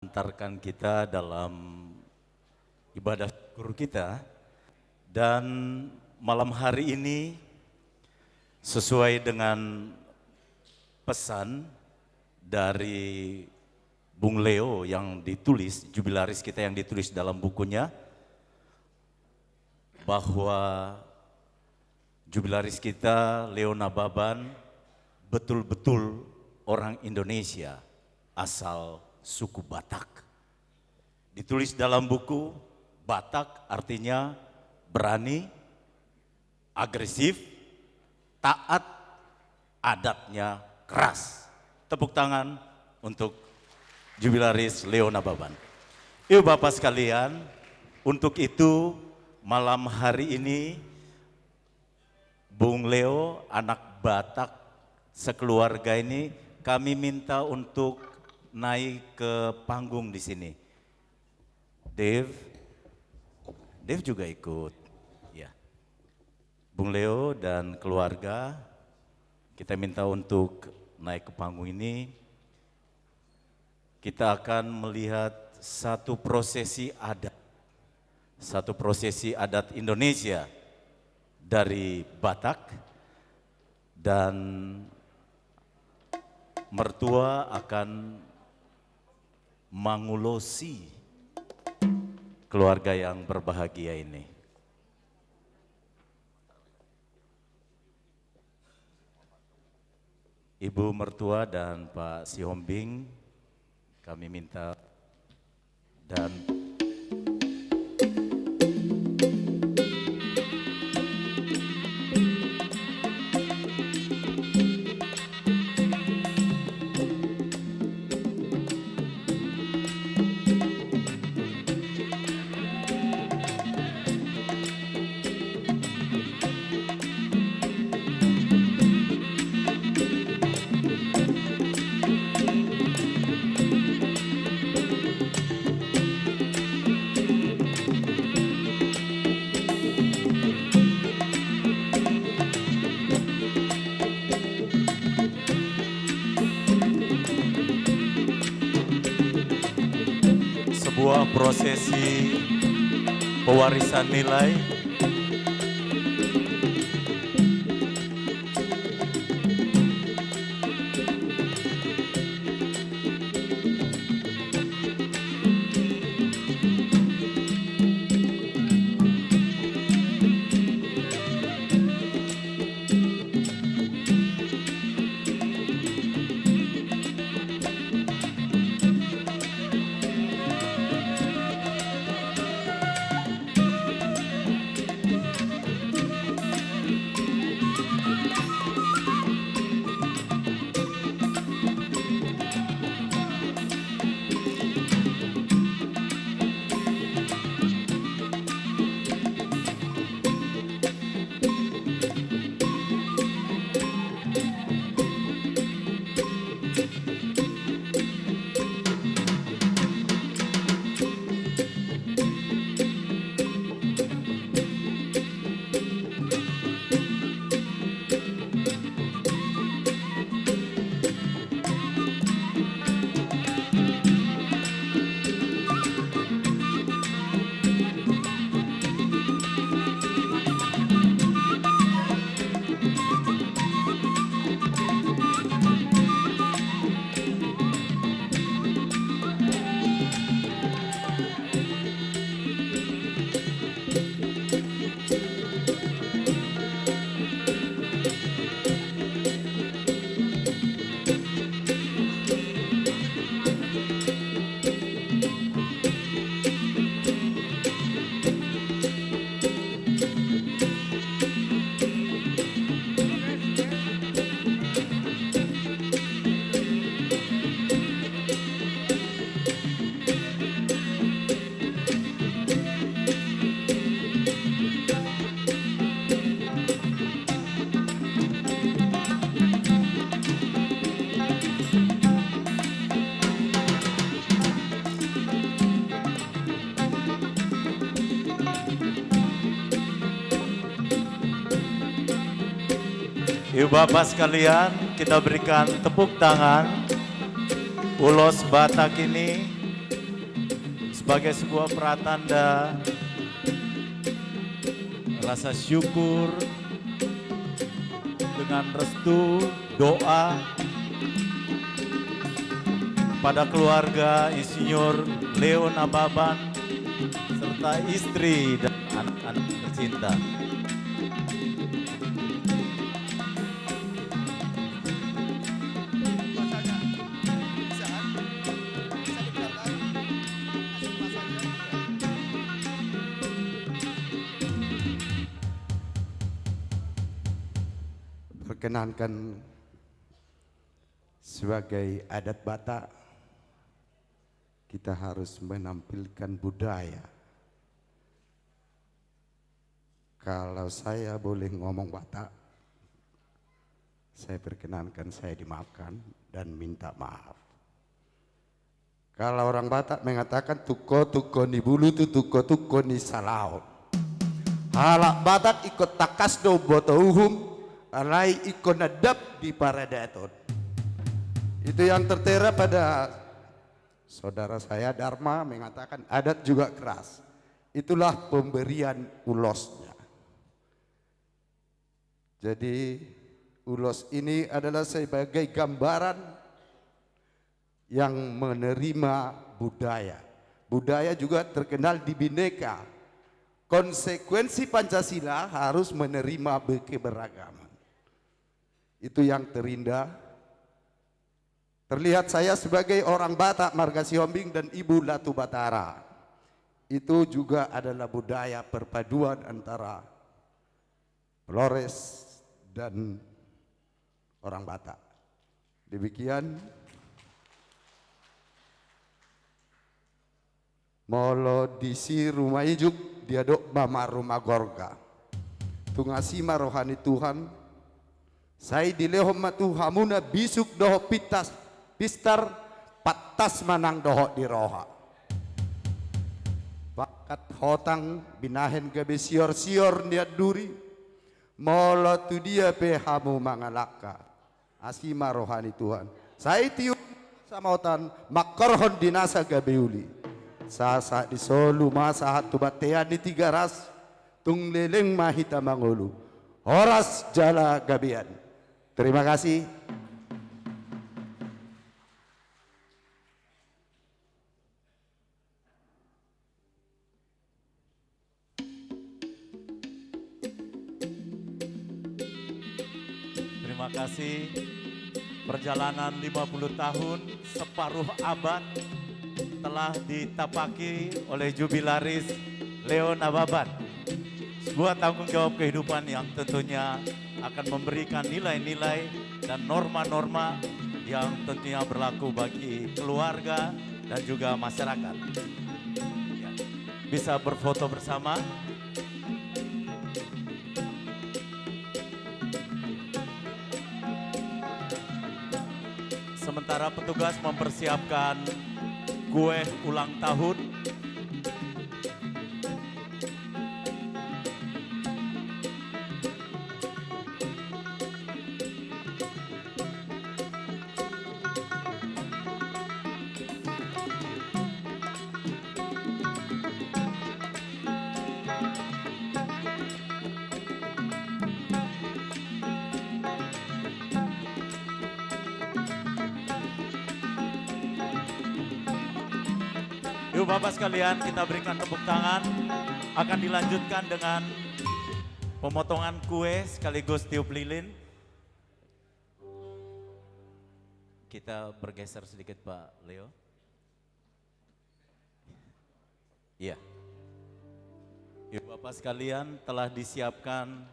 antarkan kita dalam ibadah guru kita. Dan malam hari ini sesuai dengan pesan dari Bung Leo yang ditulis, jubilaris kita yang ditulis dalam bukunya, bahwa jubilaris kita Leo Nababan betul-betul orang Indonesia asal suku Batak. Ditulis dalam buku, Batak artinya berani, agresif, taat, adatnya keras. Tepuk tangan untuk jubilaris Leo Nababan. Yuk Bapak sekalian, untuk itu malam hari ini Bung Leo, anak Batak sekeluarga ini kami minta untuk naik ke panggung di sini. Dave juga ikut. Ya. Bung Leo dan keluarga kita minta untuk naik ke panggung ini. Kita akan melihat satu prosesi adat Indonesia dari Batak, dan mertua akan mengulosi keluarga yang berbahagia ini. Ibu mertua dan Pak Sihombing kami minta, dan sebuah prosesi pewarisan nilai Ibu bapak sekalian, kita berikan tepuk tangan ulos Batak ini sebagai sebuah pratanda rasa syukur dengan restu doa pada keluarga Insinyur Leo Nababan serta istri dan anak-anak tercinta. Perkenankan sebagai adat Batak kita harus menampilkan budaya. Kalau saya boleh ngomong Batak, saya perkenankan saya dimaafkan dan minta maaf. Kalau orang Batak mengatakan tuko ni bulu tu tuko ni salau. Halak Batak ikut takas do botouhum alai ikut nadab di paradaton. Itu yang tertera pada saudara saya Dharma mengatakan adat juga keras. Itulah pemberian ulosnya. Jadi ulos ini adalah sebagai gambaran yang menerima budaya. Budaya juga terkenal di Bhinneka. Konsekuensi Pancasila harus menerima keberagaman. Itu yang terindah. Terlihat saya sebagai orang Batak Marga Sihombing dan Ibu Latu Batara. Itu juga adalah budaya perpaduan antara Flores dan orang Batak. Demikian. Molo disi rumah ijuk diadok mama rumah gorga. Tungasima rohani Tuhan. Saya dilehom matu hamuna bisuk doho pistar patas manang doho di roha. Bakat hotang binahen gabe sior niat duri. Molo tu dia pehamu mangalaka. Asima rohani Tuhan. Saya tiup sama otan makorhon dinasa gabe uli. Sasa di solu masa hatu batean di 3 ras. Tung leleng mahita mangulu. Horas jala gabian. Terima kasih. Terima kasih. Perjalanan 50 tahun, separuh abad telah ditapaki oleh jubilaris Leo Nababan. Sebuah tanggung jawab kehidupan yang tentunya akan memberikan nilai-nilai dan norma-norma yang tentunya berlaku bagi keluarga dan juga masyarakat. Ya. Bisa berfoto bersama. Sementara petugas mempersiapkan kue ulang tahun. Ibu Bapak sekalian, kita berikan tepuk tangan. Akan dilanjutkan dengan pemotongan kue sekaligus tiup lilin. Kita bergeser sedikit Pak Leo. Iya. Ibu Bapak sekalian, telah disiapkan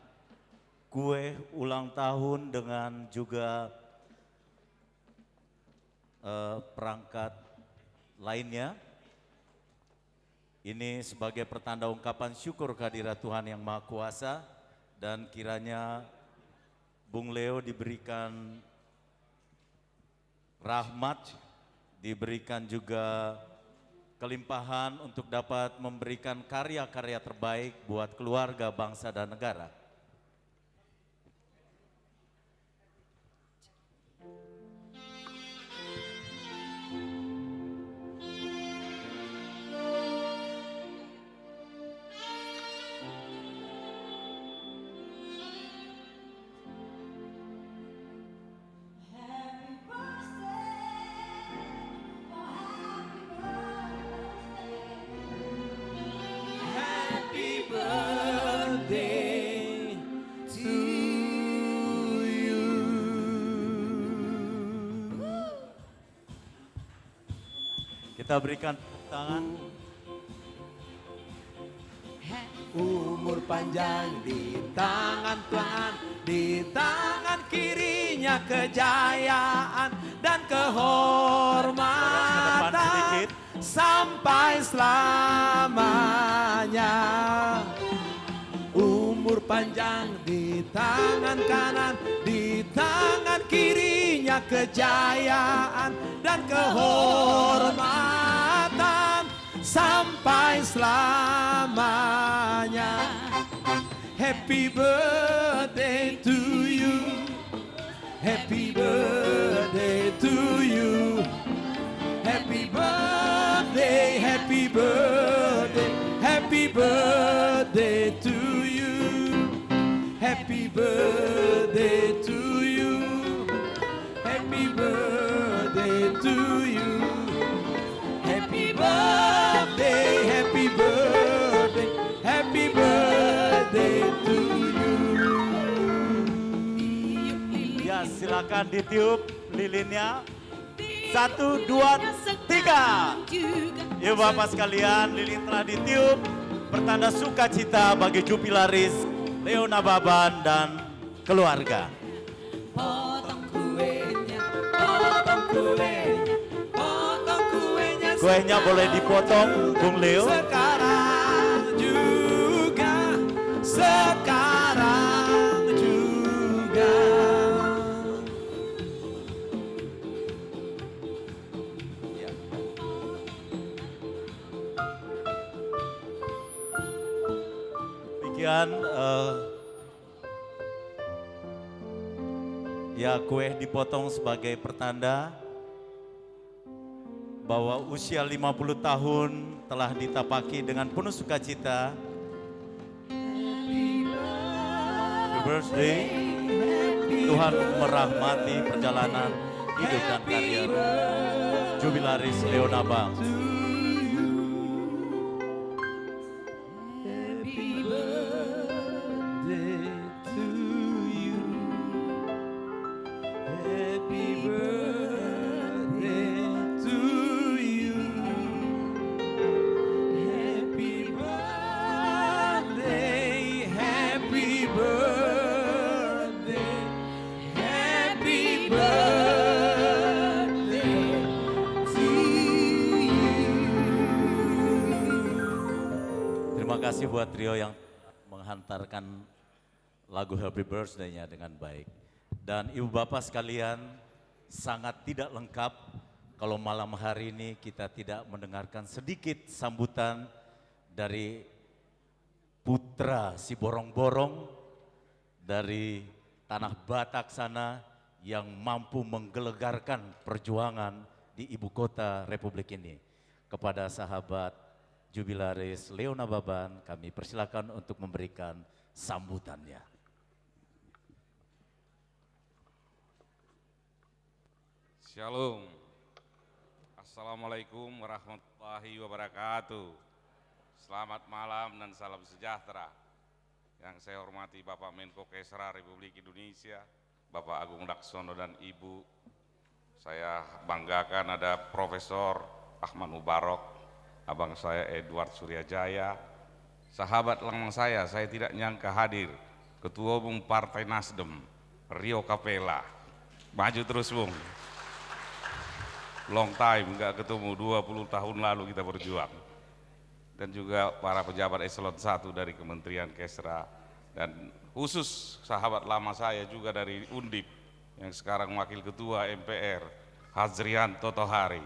kue ulang tahun dengan juga perangkat lainnya. Ini sebagai pertanda ungkapan syukur kehadirat Tuhan Yang Maha Kuasa, dan kiranya Bung Leo diberikan rahmat, diberikan juga kelimpahan untuk dapat memberikan karya-karya terbaik buat keluarga, bangsa, dan negara. Kita berikan tepuk tangan. Umur panjang di tangan Tuhan, di tangan kirinya kejayaan dan kehormatan sampai selamanya. Umur panjang di tangan kanan, di tangan kirinya kejayaan dan kehormatan sampai selamanya. Happy birthday to you, happy birthday to you, happy birthday, happy birthday, happy birthday to you, happy birthday to you, happy birthday to you, happy birthday, happy birthday, happy birthday to you. Ya, silakan ditiup lilinnya. 1, 2, 3. Yuk Bapak sekalian, lilin telah ditiup. Pertanda sukacita bagi jubilaris Leo Nababan dan keluarga. Potong kuenya, potong kuenya, potong kuenya. Kuenya boleh dipotong, Bung Leo. Sekarang juga, sekarang juga. Demikian ya, kue dipotong sebagai pertanda bahwa usia 50 tahun telah ditapaki dengan penuh sukacita. Happy birthday. Tuhan merahmati perjalanan hidup dan karier jubilaris Leo Nabang. Terima kasih buat trio yang menghantarkan lagu Happy Birthday-nya dengan baik. Dan Ibu Bapak sekalian, sangat tidak lengkap kalau malam hari ini kita tidak mendengarkan sedikit sambutan dari putra si borong-borong dari tanah Batak sana yang mampu menggelegarkan perjuangan di ibu kota Republik ini. Kepada sahabat jubilaris Leo Nababan, kami persilakan untuk memberikan sambutannya. Shalom. Assalamualaikum warahmatullahi wabarakatuh. Selamat malam dan salam sejahtera. Yang saya hormati Bapak Menko Kesra Republik Indonesia, Bapak Agung Laksono dan Ibu. Saya banggakan ada Profesor Ahmad Mubarok, abang saya Edward Suryajaya, sahabat lama saya tidak nyangka hadir, Ketua Umum Partai Nasdem, Rio Capella. Maju terus Bung. Long time nggak ketemu, 20 tahun lalu kita berjuang. Dan juga para pejabat eselon 1 dari Kementerian Kesra, dan khusus sahabat lama saya juga dari Undip yang sekarang Wakil Ketua MPR, Hazrian Totohari,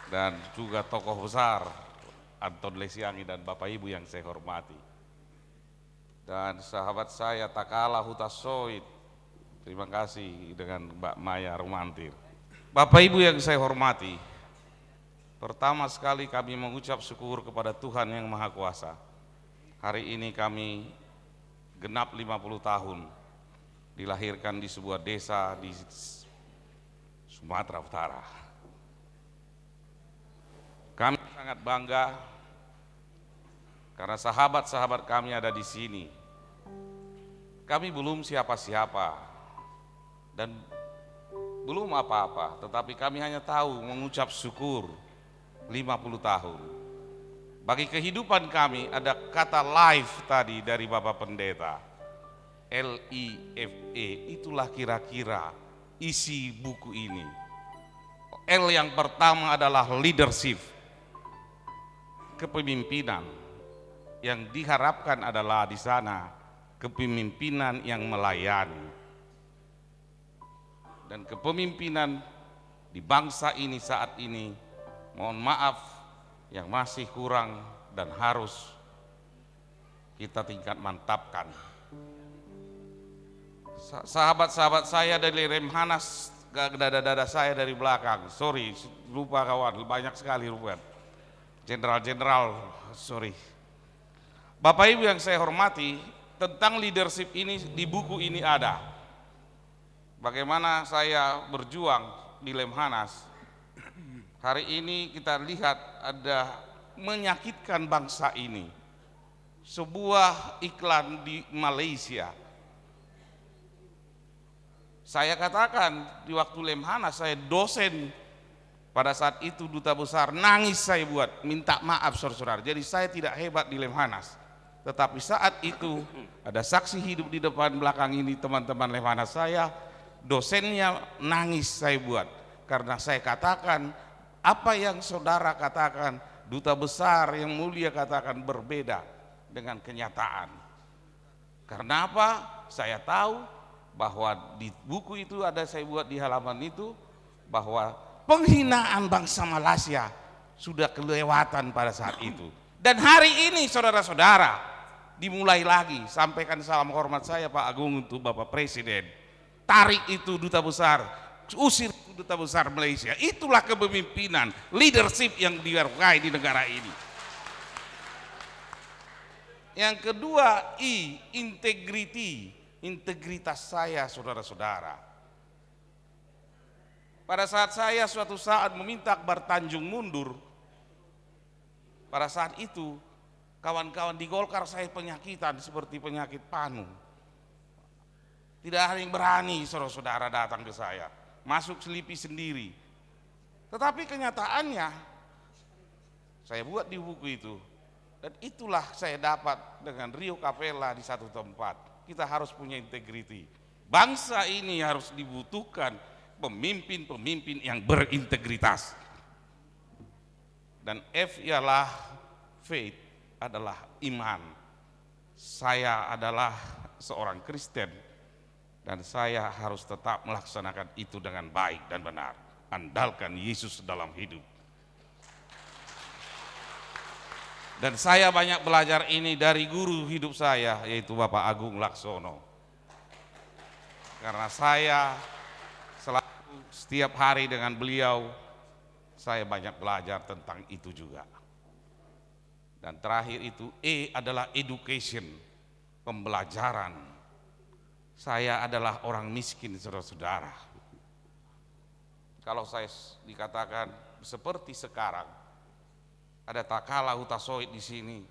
dan juga tokoh besar Anton Lesiangi dan Bapak Ibu yang saya hormati. Dan sahabat saya Takala Hutasoid, terima kasih, dengan Mbak Maya Rumantir. Bapak Ibu yang saya hormati, pertama sekali kami mengucap syukur kepada Tuhan yang Maha Kuasa. Hari ini kami genap 50 tahun dilahirkan di sebuah desa di Sumatera Utara. Kami sangat bangga karena sahabat-sahabat kami ada di sini. Kami belum siapa-siapa dan belum apa-apa, tetapi kami hanya tahu mengucap syukur 50 tahun. Bagi kehidupan kami ada kata life tadi dari Bapak Pendeta. LIFE, itulah kira-kira isi buku ini. L yang pertama adalah leadership, kepemimpinan. Yang diharapkan adalah di sana kepemimpinan yang melayani. Dan kepemimpinan di bangsa ini saat ini, mohon maaf yang masih kurang dan harus kita tingkat mantapkan. Sahabat-sahabat saya dari Lemhanas, dada-dada saya dari belakang, sorry lupa kawan, banyak sekali lupa. Jenderal, sorry. Bapak Ibu yang saya hormati, tentang leadership ini di buku ini ada. Bagaimana saya berjuang di Lemhanas. Hari ini kita lihat ada menyakitkan bangsa ini. Sebuah iklan di Malaysia. Saya katakan di waktu Lemhanas saya dosen, pada saat itu duta besar, nangis saya buat minta maaf saudara-saudara. Jadi saya tidak hebat di Lemhanas, tetapi saat itu ada saksi hidup di depan belakang ini teman-teman Lemhanas saya, dosennya nangis saya buat karena saya katakan apa yang saudara katakan, duta besar yang mulia katakan berbeda dengan kenyataan. Karena apa? Saya tahu bahwa di buku itu ada saya buat di halaman itu bahwa penghinaan bangsa Malaysia sudah kelewatan pada saat itu. Dan hari ini saudara-saudara dimulai lagi. Sampaikan salam hormat saya Pak Agung untuk Bapak Presiden. Tarik itu duta besar, usir duta besar Malaysia. Itulah kepemimpinan, leadership yang dihargai di negara ini. Yang kedua, integrity. Integritas saya saudara-saudara. Pada saat saya suatu saat meminta Akbar Tanjung mundur, pada saat itu kawan-kawan di Golkar saya penyakitan seperti penyakit panu. Tidak ada yang berani saudara-saudara datang ke saya, masuk selipi sendiri. Tetapi kenyataannya saya buat di buku itu, dan itulah saya dapat dengan Rio Capella di satu tempat. Kita harus punya integriti. Bangsa ini harus dibutuhkan pemimpin-pemimpin yang berintegritas. Dan F ialah faith, adalah iman. Saya adalah seorang Kristen dan saya harus tetap melaksanakan itu dengan baik dan benar. Andalkan Yesus dalam hidup. Dan saya banyak belajar ini dari guru hidup saya, yaitu Bapak Agung Laksono. Karena saya selalu setiap hari dengan beliau, saya banyak belajar tentang itu juga. Dan terakhir itu E adalah education, pembelajaran. Saya adalah orang miskin saudara-saudara. Kalau saya dikatakan seperti sekarang, ada Takala Hutasoid di sini.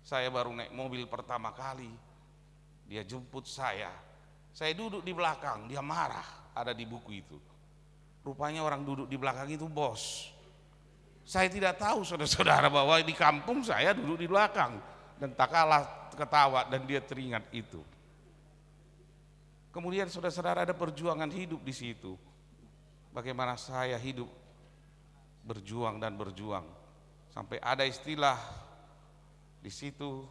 Saya baru naik mobil pertama kali. Dia jemput saya. Saya duduk di belakang, dia marah. Ada di buku itu. Rupanya orang duduk di belakang itu bos. Saya tidak tahu saudara-saudara bahwa di kampung saya duduk di belakang. Dan Takala ketawa dan dia teringat itu. Kemudian saudara-saudara ada perjuangan hidup di situ. Bagaimana saya hidup berjuang dan berjuang. Sampai ada istilah di situ,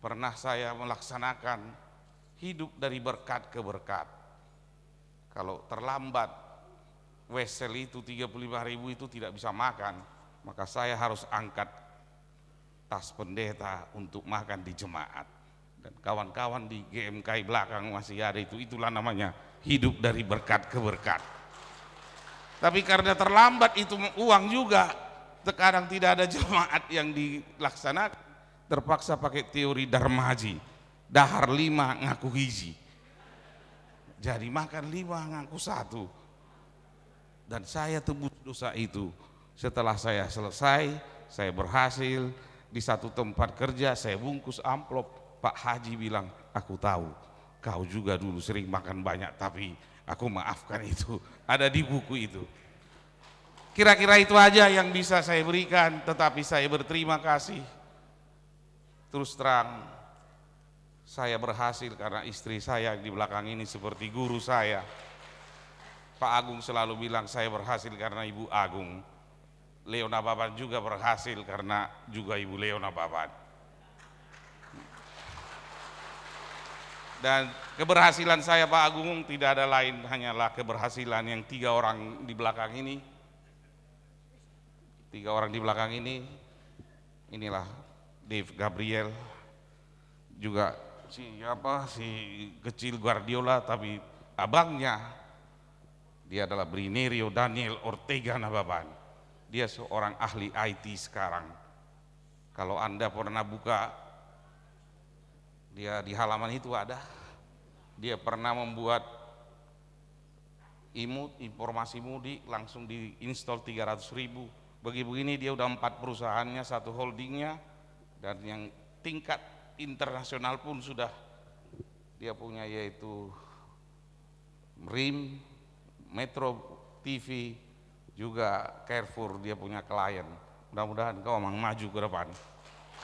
pernah saya melaksanakan hidup dari berkat ke berkat. Kalau terlambat wesel itu 35.000 itu tidak bisa makan, maka saya harus angkat tas pendeta untuk makan di jemaat. Dan kawan-kawan di GMK belakang masih ada itu, itulah namanya hidup dari berkat ke berkat. Tapi karena terlambat itu uang juga, sekarang tidak ada jemaat yang dilaksanakan, terpaksa pakai teori Darmaji, dahar 5 ngaku hiji. Jadi makan 5 ngaku 1. Dan saya tebus dosa itu. Setelah saya selesai, saya berhasil di satu tempat kerja, saya bungkus amplop. Pak Haji bilang, aku tahu kau juga dulu sering makan banyak, tapi aku maafkan itu. Ada di buku itu. Kira-kira itu aja yang bisa saya berikan, tetapi saya berterima kasih. Terus terang, saya berhasil karena istri saya di belakang ini seperti guru saya. Pak Agung selalu bilang saya berhasil karena Ibu Agung. Leo Nababan juga berhasil karena juga Ibu Leo Nababan. Dan keberhasilan saya Pak Agung tidak ada lain hanyalah keberhasilan yang 3 orang di belakang ini. 3 orang di belakang ini, inilah Dave Gabriel, juga si kecil Guardiola tapi abangnya, dia adalah Brinerio Daniel Ortega Nababan. Dia seorang ahli IT sekarang. Kalau Anda pernah buka, dia di halaman itu ada, dia pernah membuat imut, informasi mudik, langsung diinstal 300.000. Begini dia udah 4 perusahaannya, 1 holdingnya, dan yang tingkat internasional pun sudah dia punya, yaitu RIM, Metro TV, juga Carrefour dia punya klien. Mudah-mudahan kau memang maju ke depan,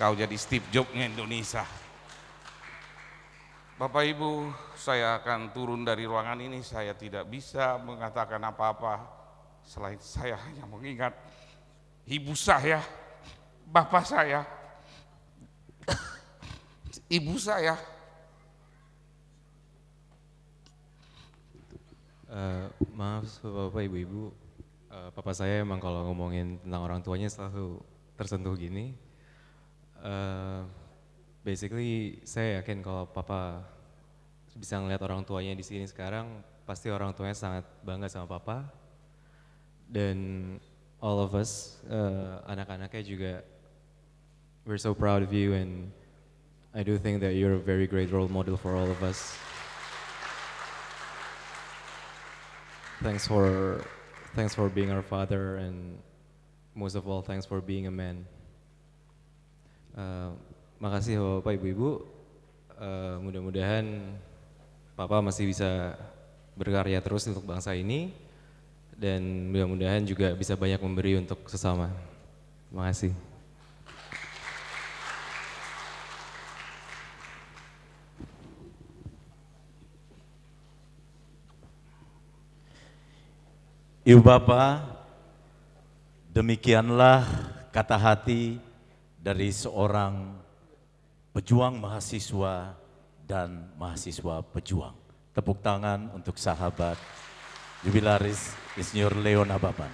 kau jadi Steve Jobs-nya Indonesia. Bapak Ibu, saya akan turun dari ruangan ini, saya tidak bisa mengatakan apa-apa selain saya hanya mengingat ibu saya, bapak saya, ibu saya. Maaf Bapak Ibu-Ibu, papa saya emang kalau ngomongin tentang orang tuanya selalu tersentuh gini. Basically saya yakin kalau papa bisa ngeliat orang tuanya di sini sekarang, pasti orang tuanya sangat bangga sama papa. Dan all of us, anak-anaknya juga, we're so proud of you, and I do think that you're a very great role model for all of us. Thanks for being our father, and most of all, thanks for being a man. Makasih Bapak Ibu-Ibu, mudah-mudahan Papa masih bisa berkarya terus untuk bangsa ini, dan mudah-mudahan juga bisa banyak memberi untuk sesama. Terima kasih. Ibu Bapak, demikianlah kata hati dari seorang pejuang mahasiswa dan mahasiswa pejuang. Tepuk tangan untuk sahabat jubilaris Insinyur Leo Nababan.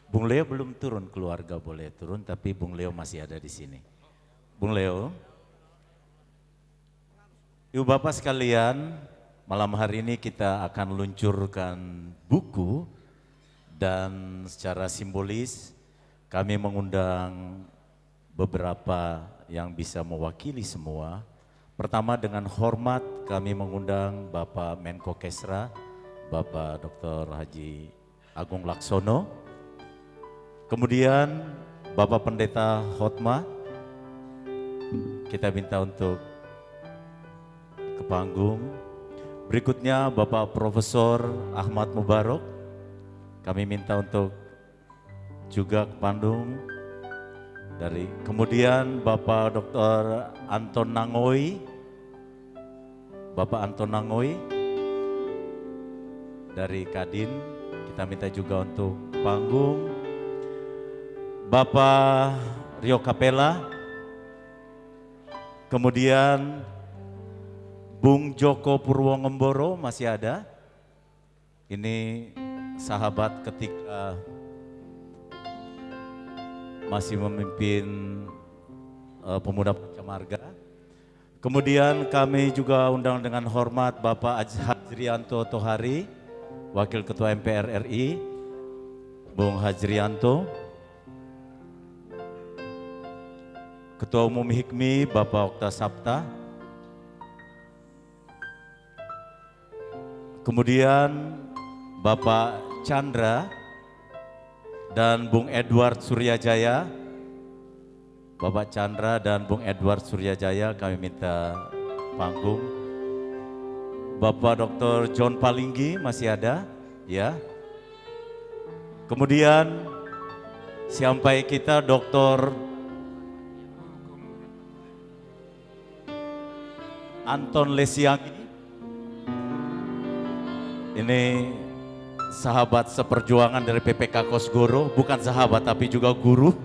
Bung Leo belum turun, keluarga boleh turun, tapi Bung Leo masih ada di sini. Bung Leo, Ibu Bapak sekalian, malam hari ini kita akan luncurkan buku, dan secara simbolis kami mengundang beberapa yang bisa mewakili semua. Pertama, dengan hormat kami mengundang Bapak Menko Kesra, Bapak Dr. Haji Agung Laksono. Kemudian Bapak Pendeta Hotma, kita minta untuk ke panggung. Berikutnya Bapak Profesor Ahmad Mubarok, kami minta untuk juga ke panggung. Kemudian Bapak Dr. Anton Nangoy, Bapak Anton Nangoy dari Kadin, kita minta juga untuk panggung. Bapak Rio Capella, kemudian Bung Joko Purwongemboro masih ada. Ini sahabat ketika masih memimpin pemuda Pacamarga. Kemudian kami juga undang dengan hormat Bapak Hajrianto Tohari, Wakil Ketua MPR RI, Bung Hajrianto. Ketua Umum HIKMI Bapak Okta Sapta. Kemudian Bapak Chandra dan Bung Edward Suryajaya. Bapak Chandra dan Bung Edward Suryajaya kami minta panggung. Bapak Dr. John Palinggi masih ada, ya. Kemudian sampai kita Dr. Anton Lesiangi. Ini sahabat seperjuangan dari PPK Kosgoro, bukan sahabat tapi juga guru.